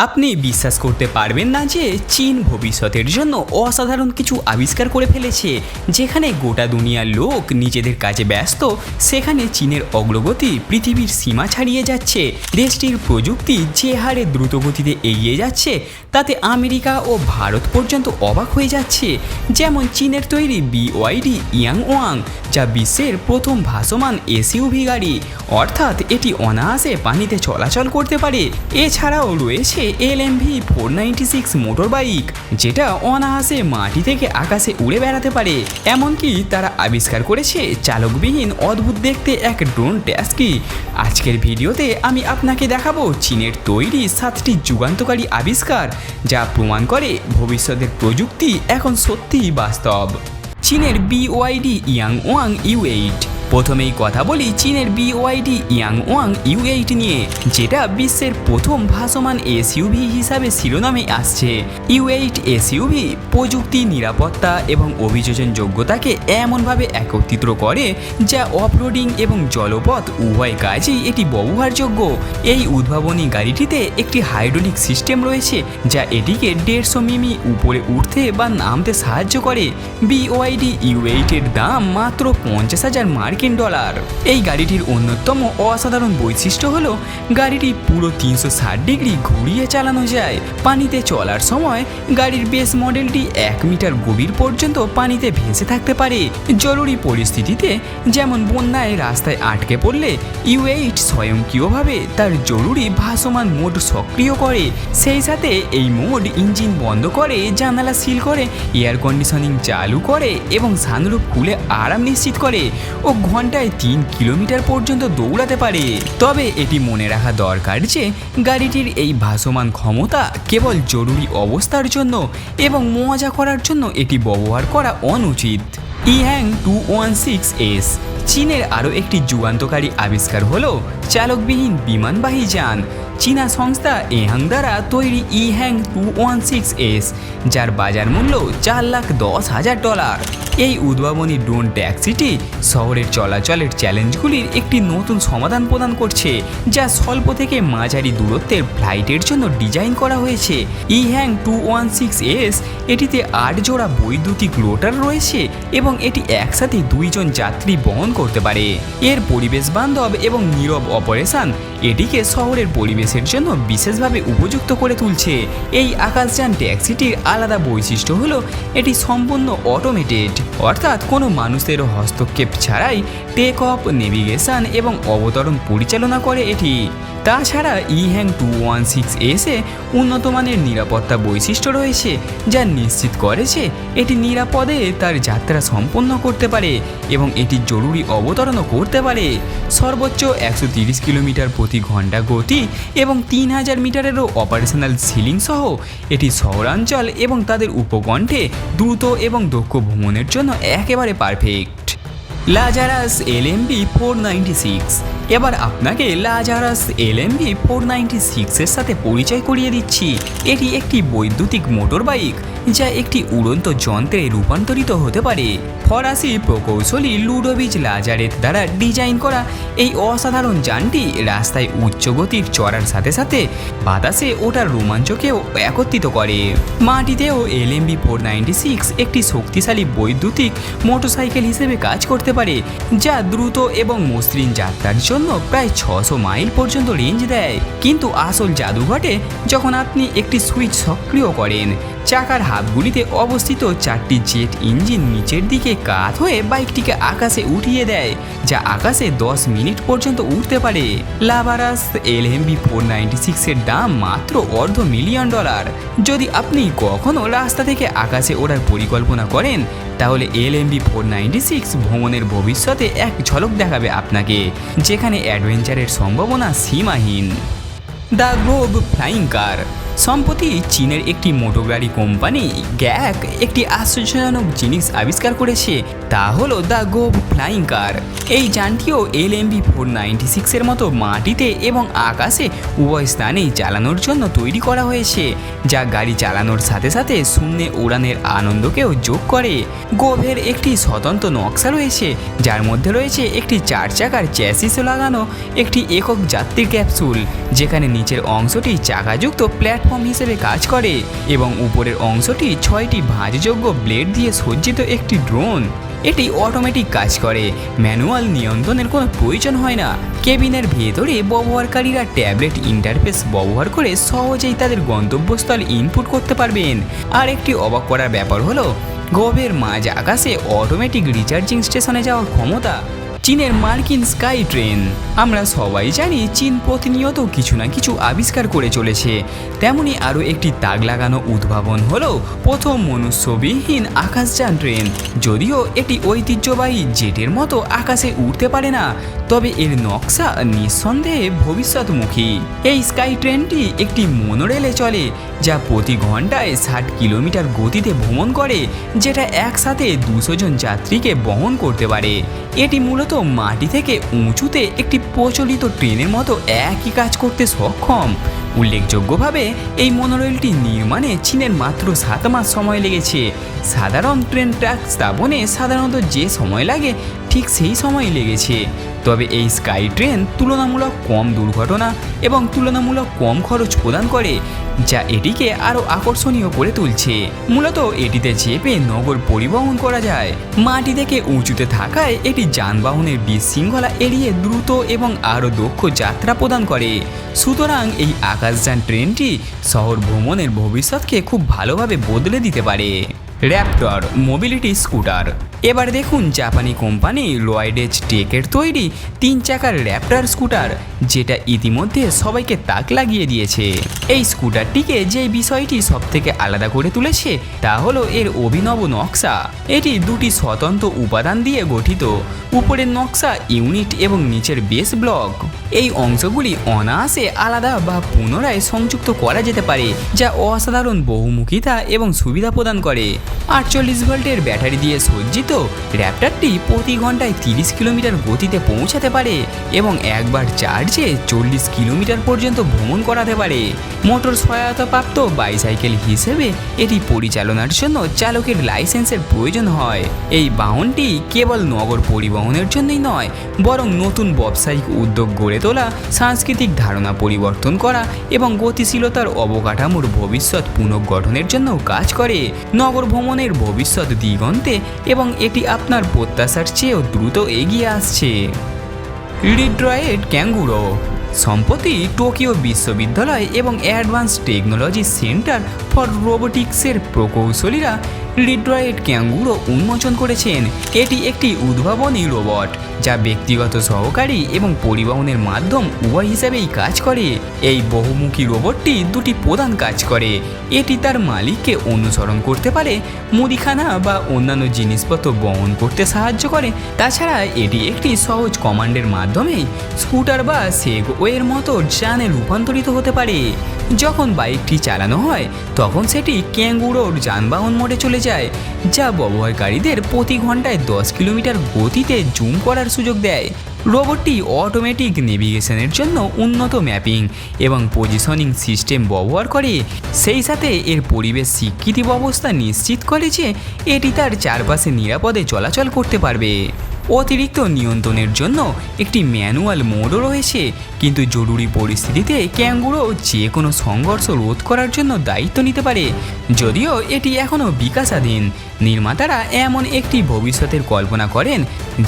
আপনি বিশ্বাস করতে পারবেন না যে চীন ভবিষ্যতের জন্য অসাধারণ কিছু আবিষ্কার করে ফেলেছে। যেখানে গোটা দুনিয়ার লোক নিজেদের কাজে ব্যস্ত, সেখানে চীনের অগ্রগতি পৃথিবীর সীমা ছাড়িয়ে যাচ্ছে। দেশটির প্রযুক্তি যে হারে দ্রুতগতিতে এগিয়ে যাচ্ছে, তাতে আমেরিকা ও ভারত পর্যন্ত অবাক হয়ে যাচ্ছে। যেমন চীনের তৈরি BYD ইয়াংওয়াং, যা বিশ্বের প্রথম ভাসমান SUV গাড়ি, অর্থাৎ এটি অনায়াসে পানিতে চলাচল করতে পারে। এছাড়াও রয়েছে LMV 496 মোটর বাইক, যেটা অনায়াসে মাটি থেকে আকাশে উড়ে বেড়াতে পারে। এমনকি তারা আবিষ্কার করেছে চালকবিহীন অদ্ভুত দেখতে এক ড্রোন ট্যাক্সি। আজকের ভিডিওতে আমি আপনাকে দেখাবো চীনের তৈরি 7টি যুগান্তকারী আবিষ্কার, যা প্রমাণ করে ভবিষ্যতের প্রযুক্তি এখন সত্যিই বাস্তব। চীনের BYD ইয়াংওয়াং U8। প্রথমেই কথা বলি চীনের BYD ইয়াংওয়াং U8 নিয়ে, যেটা বিশ্বের প্রথম ভাসমান SUV হিসাবে শিরোনামে আসছে। U8 SUV প্রযুক্তি, নিরাপত্তা এবং অভিযোজন যোগ্যতাকে এমনভাবে একত্রিত করে যা অফরোডিং এবং জলপথ উভয় কাজেই এটি ব্যবহারযোগ্য। এই উদ্ভাবনী গাড়িটিতে একটি হাইড্রোলিক সিস্টেম রয়েছে, যা এটিকে 150 মিমি উপরে উঠতে বা নামতে সাহায্য করে। BYD U8 এর দাম মাত্র $50,000 ডলার। এই গাড়িটির অন্যতম অসাধারণ বৈশিষ্ট্য হলো গাড়িটি পুরো 360 ডিগ্রি ঘুরিয়ে চালানো যায়। পানিতে চলার সময় গাড়ির বেস মডেলটি 1 মিটার গভীর পর্যন্ত পানিতে ভেসে থাকতে পারে। জরুরি পরিস্থিতিতে, যেমন বন্যায় রাস্তায় আটকে পড়লে, U8 স্বয়ংক্রিয়ভাবে তার জরুরি ভাসমান মোড সক্রিয় করে। সেই সাথে এই মোড ইঞ্জিন বন্ধ করে, জানালা সিল করে, এয়ার কন্ডিশনিং চালু করে এবং সানরুফ খুলে আরাম নিশ্চিত করে ও ঘন্টায় 3 কিলোমিটার পর্যন্ত দৌড়াতে পারে। তবে এটি মনে রাখা দরকার যে গাড়িটির এই ভাসমান ক্ষমতা কেবল জরুরি অবস্থার জন্য এবং মজা করার জন্য এটি ব্যবহার করা অনুচিত। ইহ্যাং 216S। চীনের আরও একটি যুগান্তকারী আবিষ্কার হলো চালকবিহীন বিমানবাহী যান। চীনা সংস্থা এহাং দ্বারা তৈরি ইহ্যাং 216S, যার বাজার মূল্য $4,10,000। এই উদ্ভাবনী ড্রোন ট্যাক্সিটি শহরের চলাচলের চ্যালেঞ্জগুলির একটি নতুন সমাধান প্রদান করছে, যা স্বল্প থেকে মাঝারি দূরত্বের ফ্লাইটের জন্য ডিজাইন করা হয়েছে। ইহ্যাং 216S এটিতে 8 জোড়া বৈদ্যুতিক রোটার রয়েছে এবং এটি একসাথে 2 জন যাত্রী বহন করতে পারে। এর পরিবেশ বান্ধব এবং নীরব অপারেশন এটিকে শহরের পরিবেশের জন্য বিশেষভাবে উপযুক্ত করে তুলছে। এই আকাশযান ট্যাক্সিটির আলাদা বৈশিষ্ট্য হলো এটি সম্পূর্ণ অটোমেটেড, অর্থাৎ কোনো মানুষের হস্তক্ষেপ ছাড়াই টেক অফ, নেভিগেশন এবং অবতরণ পরিচালনা করে এটি। তাছাড়া ইহ্যাং 216S এ উন্নত মানের নিরাপত্তা বৈশিষ্ট্য রয়েছে, যা নিশ্চিত করে যে এটি নিরাপদে তার যাত্রা সম্পন্ন করতে পারে এবং এটি জরুরি অবতরণও করতে পারে। সর্বোচ্চ 130 কিলোমিটার প্রতি ঘন্টা গতি এবং 3000 মিটারেরও অপারেশনাল সিলিং সহ এটি শহরাঞ্চল এবং তাদের উপকণ্ঠে দ্রুত এবং দক্ষ ভ্রমণের জন্য একেবারে পারফেক্ট। Lazarus LMV 496। এবার আপনাকে লাজারাস LMV 496 এর সাথে পরিচয় করিয়ে দিচ্ছি। এটি একটি বৈদ্যুতিক মোটর বাইক, যা একটি উড়ন্ত যন্ত্রে রূপান্তরিত হতে পারে। ফরাসি প্রকৌশলী লুডোভিচ লাজারেত দ্বারা ডিজাইন করা এই অসাধারণ যানটি রাস্তায় উচ্চ গতির চড়ার সাথে সাথে বাতাসে ওঠার রোমাঞ্চকেও একত্রিত করে। মাটিতেও LMV 496 একটি শক্তিশালী বৈদ্যুতিক মোটরসাইকেল হিসেবে কাজ করতে পারে, যা দ্রুত এবং মসৃণ যাত্রার জন্য প্রায় 600 মাইল পর্যন্ত রেঞ্জ দেয়। কিন্তু আসল জাদু ঘটে যখন আপনি একটি সুইচ সক্রিয় করেন। চাকার হাতগুলিতে অবস্থিত 4টি জেট ইঞ্জিন নিচের দিকে কাত হয়ে বাইকটিকে আকাশে উঠিয়ে দেয়, যা আকাশে 10 মিনিট পর্যন্ত উঠতে পারে। লাভারাস LMV 496 এর দাম মাত্র $250,000। যদি আপনি কখনো রাস্তা থেকে আকাশে ওঠার পরিকল্পনা করেন, তাহলে LMV 496 ভ্রমণের ভবিষ্যতে এক ঝলক দেখাবে আপনাকে, যেখানে অ্যাডভেঞ্চারের সম্ভাবনা সীমাহীন। দ্য গ্লোব ফ্লাইং কার। সম্প্রতি চীনের একটি মোটর গাড়ি কোম্পানি গ্যাক একটি আশ্চর্যজনক জিনিস আবিষ্কার করেছে, তা হলো দ্য গ্লোব ফ্লাইং কার। এই যানটিও LMV 496 এর মতো মাটিতে এবং আকাশে উভয় স্থানেই চালানোর জন্য তৈরি করা হয়েছে, যা গাড়ি চালানোর সাথে সাথে শূন্যে উড়ানের আনন্দকেও যোগ করে। গোভের একটি স্বতন্ত্র নকশা রয়েছে, যার মধ্যে রয়েছে একটি 4 চাকার চ্যাসিস লাগানো একটি একক যাত্রীর ক্যাপসুল, যেখানে নিচের অংশটি চাকাযুক্ত প্ল্যাটফর্ম প্ল্যাটফর্ম হিসেবে কাজ করে এবং উপরের অংশটি 6টি ভাঁজযোগ্য ব্লেড দিয়ে সজ্জিত একটি ড্রোন। এটি অটোমেটিক কাজ করে, ম্যানুয়াল নিয়ন্ত্রণের কোনো প্রয়োজন হয় না। কেবিনের ভেতরে ব্যবহারকারীরা ট্যাবলেট ইন্টারফেস ব্যবহার করে সহজেই তাদের গন্তব্যস্থল ইনপুট করতে পারবেন। আর একটি অবাক করার ব্যাপার হলো গভীর মাঝ আকাশে অটোমেটিক রিচার্জিং স্টেশনে যাওয়ার ক্ষমতা। চীনের মার্কিন স্কাই ট্রেন। আমরা সবাই জানি চীন প্রতিনিয়ত কিছু না কিছু আবিষ্কার করে চলেছে, তেমনি আরও একটি তাক লাগানো উদ্ভাবন হলো প্রথম মনুষ্যবিহীন আকাশযান ট্রেন। যদিও এটি ঐতিহ্যবাহী জেটের মতো আকাশে উড়তে পারে না, তবে এর নকশা নিঃসন্দেহে ভবিষ্যৎমুখী। এই স্কাই ট্রেনটি একটি মনোরেলে চলে যা প্রতি ঘন্টায় 60 কিলোমিটার গতিতে ভ্রমণ করে, যেটা একসাথে 200 জন যাত্রীকে বহন করতে পারে। এটি মূলত মাটি থেকে উঁচুতে একটি প্রচলিত ট্রেনের মতো একই কাজ করতে সক্ষম। উল্লেখযোগ্যভাবে এই মনোরেলটি নির্মাণে চীনের মাত্র 7 মাস সময় লেগেছে। সাধারণ ট্রেন ট্র্যাক স্থাপনে সাধারণত যে সময় লাগে ঠিক সেই সময় লেগেছে। তবে এই স্কাই ট্রেন তুলনামূলক কম দুর্ঘটনা এবং তুলনামূলক কম খরচ প্রদান করে, যা এটিকে আরও আকর্ষণীয় করে তুলছে। মূলত এটিতে চেপে নগর পরিবহন করা যায়। মাটি থেকে উঁচুতে থাকায় এটি যানবাহনের বিশৃঙ্খলা এড়িয়ে দ্রুত এবং আরও দক্ষ যাত্রা প্রদান করে। সুতরাং এই আকাশযান ট্রেনটি শহর ভ্রমণের ভবিষ্যৎকে খুব ভালোভাবে বদলে দিতে পারে। Raptor mobility scooter. এবার দেখুন জাপানি কোম্পানি লয়েডেজ টেকের তৈরি 3 চাকার র্যাপটর স্কুটার, যেটা ইতিমধ্যে সবাইকে তাক লাগিয়ে দিয়েছে। এই স্কুটারটিকে যে বিষয়টি সবথেকে আলাদা করে তুলেছে তা হলো এর অভিনব নকশা। এটি 2টি স্বতন্ত্র উপাদান দিয়ে গঠিত, উপরের নকশা ইউনিট এবং নিচের বেস ব্লক। এই অংশগুলি অনায়াসে আলাদা বা পুনরায় সংযুক্ত করা যেতে পারে, যা অসাধারণ বহুমুখিতা এবং সুবিধা প্রদান করে। 48 ভোল্টের ব্যাটারি দিয়ে সজ্জিত র্যাপটরটি প্রতি ঘন্টায় 30 কিলোমিটার গতিতে পৌঁছাতে পারে এবং একবার চার্জে 40 কিলোমিটার পর্যন্ত ভ্রমণ করাতে পারে। মোটর সহায়তাপ্রাপ্ত বাইসাইকেল হিসেবে এটি পরিচালনার জন্য চালকের লাইসেন্সের প্রয়োজন হয়। এই বাহনটি কেবল নগর পরিবহনের জন্যই নয়, বরং নতুন ব্যবসায়িক উদ্যোগ গড়ে তোলা, সাংস্কৃতিক ধারণা পরিবর্তন করা এবং গতিশীলতার অবকাঠামোর ভবিষ্যৎ পুনর্গঠনের জন্য কাজ করে। নগর ভ্রমণের ভবিষ্যৎ দিগন্তে এবং এটি আপনার প্রত্যাশার চেয়েও দ্রুত এগিয়ে আসছে। ডিট্রয়েট ক্যাঙ্গুরো। সম্প্রতি টোকিও বিশ্ববিদ্যালয় এবং advance technology centre for রোবোটিক্সের প্রকৌশলীরা Detroit ক্যাঙ্গুরো উন্মোচন করেছেন। এটি একটি উদ্ভাবনী রোবট যা ব্যক্তিগত সহকারী এবং পরিবহনের মাধ্যম উভয় হিসেবেই কাজ করে। এই বহুমুখী রোবটটি 2টি প্রধান কাজ করে। এটি তার মালিককে অনুসরণ করতে পারে, মুদিখানা বা অন্যান্য জিনিসপত্র বহন করতে সাহায্য করে। তাছাড়া এটি একটি সহজ কমান্ডের মাধ্যমেই স্কুটার বা সেগওয়ের মতো যানে রূপান্তরিত হতে পারে। যখন বাইকটি চালানো হয় তখন সেটি ক্যাঙ্গুরোর যানবাহন মোডে চলে যায়, যা ব্যবহারকারীদের প্রতি ঘন্টায় 10 কিলোমিটার গতিতে জুম করার সুযোগ দেয়। রোবটটি অটোমেটিক নেভিগেশনের জন্য উন্নত ম্যাপিং এবং পজিশনিং সিস্টেম ব্যবহার করে, সেই সাথে এর পরিবেশ স্বীকৃতি ব্যবস্থা নিশ্চিত করে যে এটি তার চারপাশে নিরাপদে চলাচল করতে পারবে। অতিরিক্ত নিয়ন্ত্রণের জন্য একটি ম্যানুয়াল মোডও রয়েছে, কিন্তু জরুরি পরিস্থিতিতে ক্যাঙ্গুরো যে কোনো সংঘর্ষ রোধ করার জন্য দায়িত্ব নিতে পারে। যদিও এটি এখনও বিকাশাধীন, নির্মাতারা এমন একটি ভবিষ্যতের কল্পনা করেন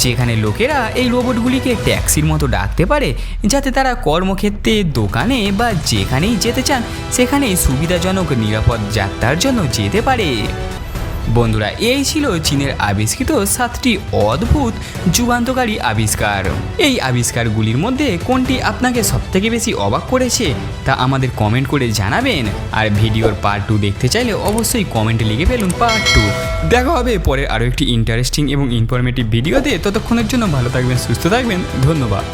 যেখানে লোকেরা এই রোবটগুলিকে ট্যাক্সির মতো ডাকতে পারে, যাতে তারা কর্মক্ষেত্রে, দোকানে বা যেখানেই যেতে চান সেখানেই সুবিধাজনক নিরাপদ যাত্রার জন্য যেতে পারে। বন্ধুরা, এই ছিল চীনের আবিষ্কৃত 7টি অদ্ভুত যুগান্তকারী আবিষ্কার। এই আবিষ্কারগুলির মধ্যে কোনটি আপনাকে সবথেকে বেশি অবাক করেছে তা আমাদের কমেন্ট করে জানাবেন। আর ভিডিওর পার্ট 2 দেখতে চাইলে অবশ্যই কমেন্টে লিখে ফেলুন পার্ট 2। দেখা হবে পরে আরও একটি ইন্টারেস্টিং এবং ইনফরমেটিভ ভিডিওতে। ততক্ষণের জন্য ভালো থাকবেন, সুস্থ থাকবেন, ধন্যবাদ।